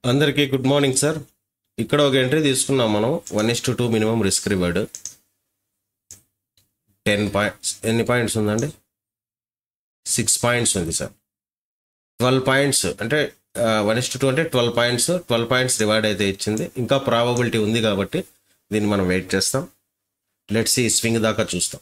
అందరికీ good morning sir. ఇక్కడ ఒక ఎంట్రీ తీసుకున్నాం మనం 1:2 మినిమం రిస్క్ రివార్డ్ 10 పాయింట్స్. ఎన్ని పాయింట్స్ ఉందండి? 6 పాయింట్స్ ఉంది సార్. 12 పాయింట్స్ అంటే 1:2 అంటే 12 పాయింట్స్. 12 పాయింట్స్ రివార్డ్ అయితే ఇచ్చింది. ఇంకా ప్రాబబిలిటీ ఉంది కాబట్టి దీన్ని మనం వెయిట్ చేస్తాం. లెట్స్ ఈ స్వింగ్ దాకా చూస్తాం.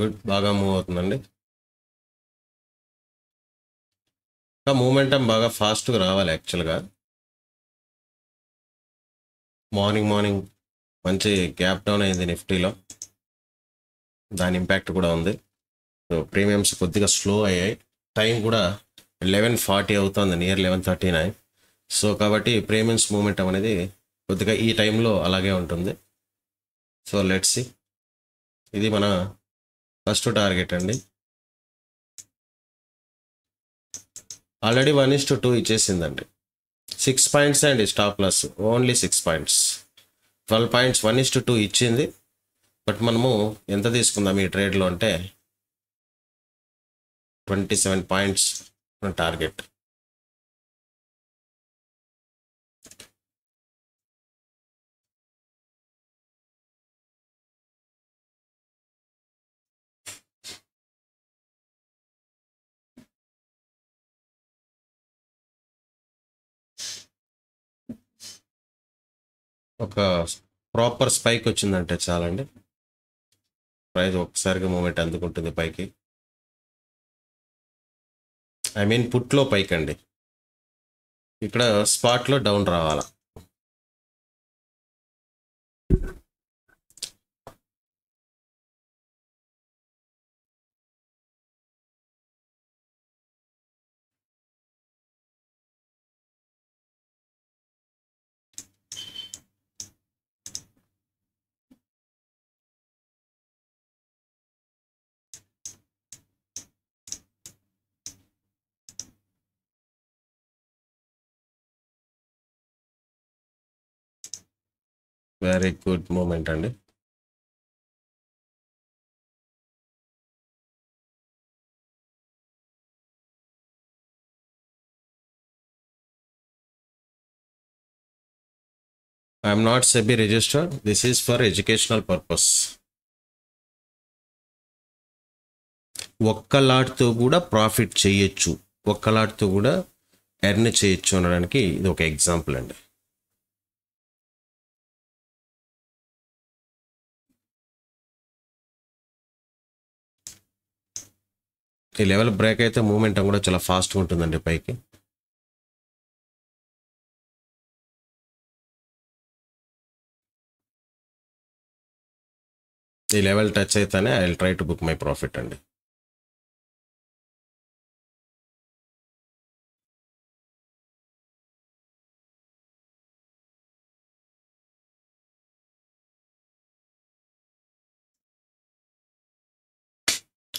గుడ్, బాగా మూవ్ అవుతుందండి. ఇంకా మూమెంటం బాగా ఫాస్ట్గా రావాలి యాక్చువల్గా. మార్నింగ్ మంచి గ్యాప్ డౌన్ అయింది నిఫ్టీలో, దాని ఇంపాక్ట్ కూడా ఉంది. సో ప్రీమియమ్స్ కొద్దిగా స్లో అయ్యాయి. టైం కూడా 11:40 అవుతుంది, నియర్ 11:39. సో కాబట్టి ప్రీమియమ్స్ మూమెంట్ అనేది కొద్దిగా ఈ టైంలో అలాగే ఉంటుంది. So let's see. ఇది మన ఫస్ట్ టార్గెట్ అండి. ఆల్రెడీ 1:2 ఇచ్చేసిందండి. 6 పాయింట్స్ అండి stop loss, only 6 points. 12 points 1:2 ఇచ్చింది. బట్ మనము ఎంత తీసుకుందాం ఈ ట్రేడ్లో అంటే 27 పాయింట్స్ మన టార్గెట్. ఒక ప్రాపర్ స్పైక్ వచ్చిందంటే చాలండి, ప్రైస్ ఒక్కసారిగా మూమెంట్ అందుకుంటుంది పైకి. ఐ మీన్ పుట్లో పైకి అండి. ఇక్కడ స్పాట్లో డౌన్ రావాలా. వెరీ గుడ్ మూమెంట్ అండి. I'm not SEBI registered, this is for educational purpose. ఒక్క లాట్తో కూడా ప్రాఫిట్ చేయొచ్చు, ఒక్క లాట్తో కూడా ఎర్న్ చేయొచ్చు అనడానికి ఇది ఒక ఎగ్జాంపుల్ అండి. ఈ లెవెల్ బ్రేక్ అయితే మూమెంటం కూడా చాలా ఫాస్ట్గా ఉంటుందండి పైకి. ఈ లెవెల్ టచ్ అయితేనే I will try to book my profit అండి.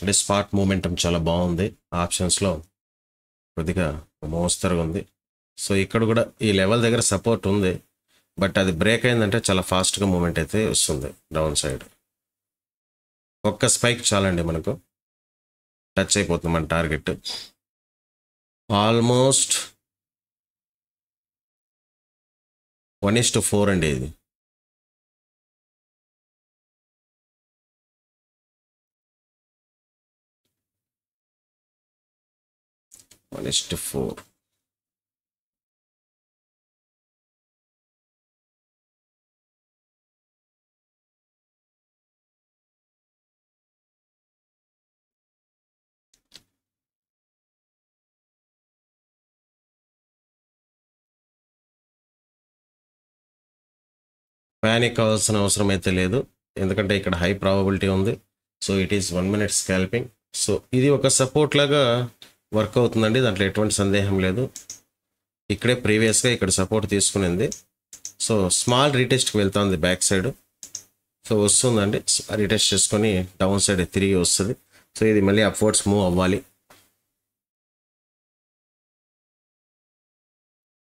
అంటే స్పాట్ మూమెంటం చాలా బాగుంది. ఆప్షన్స్లో కొద్దిగా మోస్తరుగా ఉంది. సో ఇక్కడ కూడా ఈ లెవెల్ దగ్గర సపోర్ట్ ఉంది, బట్ అది బ్రేక్ అయిందంటే చాలా ఫాస్ట్గా మూమెంట్ అయితే వస్తుంది డౌన్ సైడ్. ఒక్క స్పైక్ చాలండి, మనకు టచ్ అయిపోతుంది మన టార్గెట్. ఆల్మోస్ట్ 1:4 అండి ఇది. One is to 4. ప్యానిక్ అవ్వాల్సిన అవసరం అయితే లేదు, ఎందుకంటే ఇక్కడ హై ప్రాబబిలిటీ ఉంది. So it is 1 minute scalping. So ఇది ఒక సపోర్ట్ లాగా వర్క్ అవుతుందండి, దాంట్లో ఎటువంటి సందేహం లేదు. ఇక్కడే ప్రీవియస్గా ఇక్కడ సపోర్ట్ తీసుకునింది. సో స్మాల్ రీటెస్ట్కి వెళ్తుంది బ్యాక్ సైడ్. సో వస్తుందండి, రీటెస్ట్ చేసుకొని డౌన్ సైడ్ తిరిగి వస్తుంది. సో ఇది మళ్ళీ అప్వర్డ్స్ మూవ్ అవ్వాలి.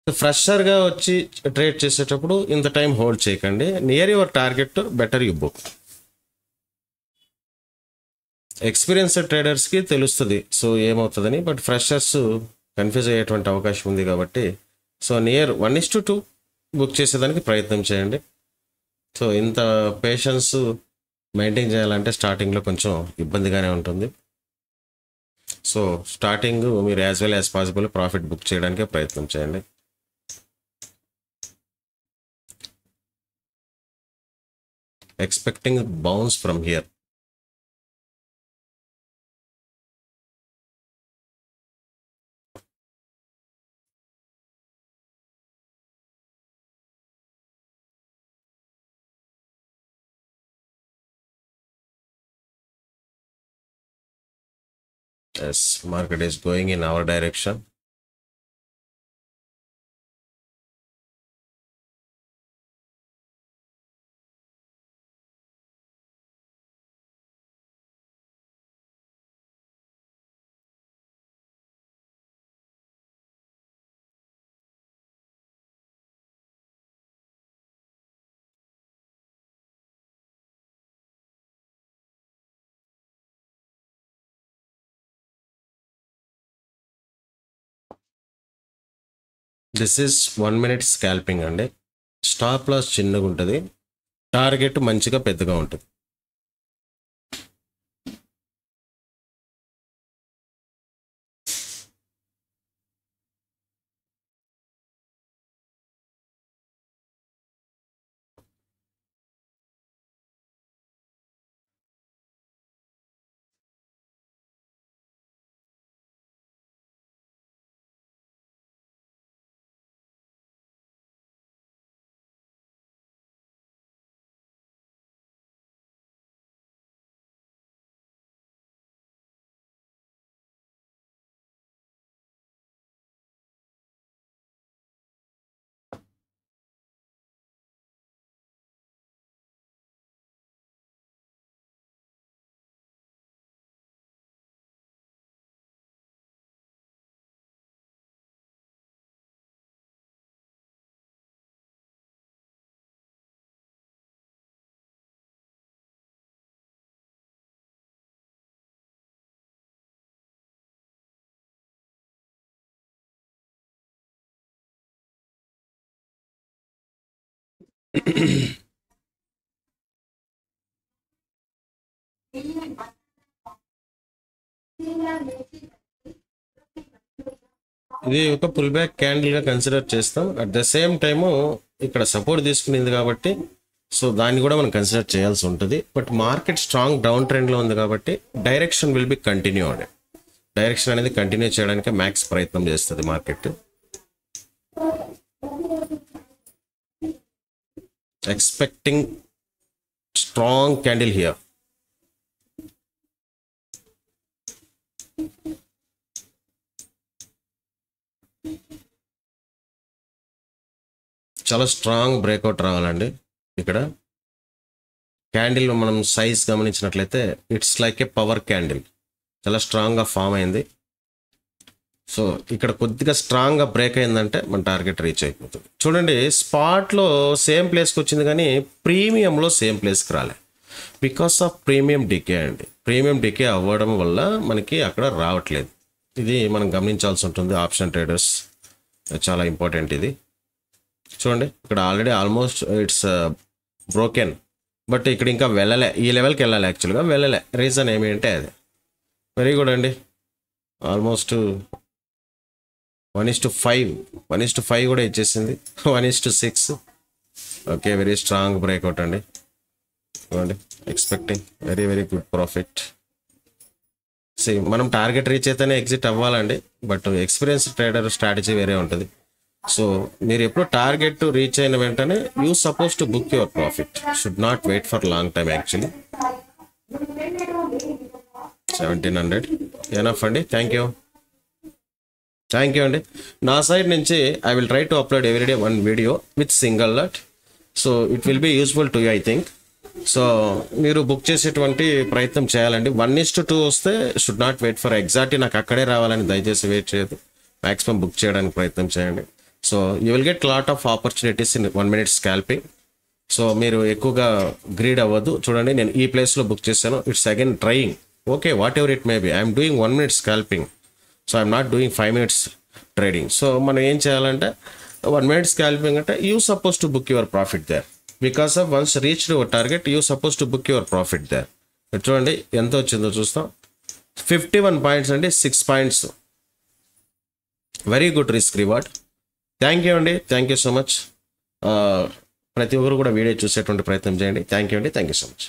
ఫ్రెషర్గా వచ్చి ట్రేడ్ చేసేటప్పుడు ఇంత టైం హోల్డ్ చేయకండి. Near your target better you book. Experienced ట్రేడర్స్కి తెలుస్తుంది సో ఏమవుతుందని, బట్ ఫ్రెషర్స్ కన్ఫ్యూజ్ అయ్యేటువంటి అవకాశం ఉంది కాబట్టి సో నియర్ 1:2 బుక్ చేసేదానికి ప్రయత్నం చేయండి. సో ఇంత పేషెన్స్ మెయింటైన్ చేయాలంటే స్టార్టింగ్లో కొంచెం ఇబ్బందిగానే ఉంటుంది. సో స్టార్టింగ్ మీరు as well as possible profit book చేయడానికే ప్రయత్నం చేయండి. Expecting bounce from here. Yes, market is going in our direction. This is 1 minute scalping అండి. స్టాప్ లాస్ చిన్నగా ఉంటుంది, టార్గెట్ మంచిగా పెద్దగా ఉంటుంది. ఇది ఒక పుల్ బ్యాక్ క్యాండిల్గా కన్సిడర్ చేస్తాం. అట్ ద సేమ్ టైము ఇక్కడ సపోర్ట్ తీసుకునింది కాబట్టి సో దాన్ని కూడా మనం కన్సిడర్ చేయాల్సి ఉంటుంది. బట్ మార్కెట్ స్ట్రాంగ్ డౌన్ ట్రెండ్లో ఉంది కాబట్టి direction will be continued. Direction అనేది కంటిన్యూ చేయడానికి మ్యాక్స్ ప్రయత్నం చేస్తుంది market. Expecting strong candle here. చాలా స్ట్రాంగ్ బ్రేక్అవుట్ రావాలండి. ఇక్కడ క్యాండిల్ మనం సైజ్ గమనించినట్లయితే it's like A power candle, చాలా స్ట్రాంగ్గా ఫామ్ అయింది. సో ఇక్కడ కొద్దిగా స్ట్రాంగ్గా బ్రేక్ అయిందంటే మన టార్గెట్ రీచ్ అయిపోతుంది. చూడండి, స్పాట్లో సేమ్ ప్లేస్కి వచ్చింది కానీ ప్రీమియంలో సేమ్ ప్లేస్కి రాలే. బికాస్ ఆఫ్ ప్రీమియం డికే అండి. ప్రీమియం డికే అవ్వడం వల్ల మనకి అక్కడ రావట్లేదు. ఇది మనం గమనించాల్సి ఉంటుంది. ఆప్షన్ ట్రేడర్స్ చాలా ఇంపార్టెంట్ ఇది. చూడండి, ఇక్కడ already almost it's broken, but ఇక్కడ ఇంకా వెళ్ళలే. ఈ లెవెల్కి వెళ్ళాలి, యాక్చువల్గా వెళ్ళలే. రీజన్ ఏమి అంటే అది. వెరీ గుడ్ అండి. ఆల్మోస్ట్ 1:5 కూడా ఇచ్చేసింది. 1:6. ఓకే, వెరీ స్ట్రాంగ్ బ్రేక్అవుట్ అండి. చూడండి, expecting very very good profit. మనం టార్గెట్ రీచ్ అయితేనే ఎగ్జిట్ అవ్వాలండి, బట్ ఎక్స్పీరియన్స్ ట్రేడర్ స్ట్రాటజీ వేరే ఉంటుంది. సో మీరు ఎప్పుడు టార్గెట్ రీచ్ అయిన వెంటనే you suppose to book your profit. Should not wait for long time. Actually 1700 enough అండి. థ్యాంక్ యూ అండి. నా సైడ్ నుంచి I will try to upload everyday 1 video with single lot. So it will be useful to you, I think. So మీరు book చేసేటువంటి ప్రయత్నం చేయాలండి. 1:2 వస్తే should not wait for exactly నాకు అక్కడే రావాలని దయచేసి వెయిట్ చేయదు. మ్యాక్సిమం బుక్ చేయడానికి ప్రయత్నం చేయండి. So you will get lot of opportunities in 1 minute scalping. So మీరు ఎక్కువగా గ్రీడ్ అవ్వద్దు. చూడండి, నేను ఈ ప్లేస్లో బుక్ చేశాను. It's again trying. Okay, whatever it may be, I'm doing 1 minute scalping. So I'm not doing 5 minutes trading. So మనం ఏం చేయాలంటే 1 minute స్కాల్పింగ్ అంటే you suppose to book your profit there. Because of once reach your target you suppose to book your profit there. చూడండి ఎంత వచ్చిందో చూస్తాం. 51 points అండి, 6 points. Very good risk reward. Thank you అండి, థ్యాంక్ యూ సో మచ్. ప్రతి ఒక్కరు కూడా video చూసేటువంటి ప్రయత్నం చేయండి. థ్యాంక్ యూ అండి, థ్యాంక్ యూ సో మచ్.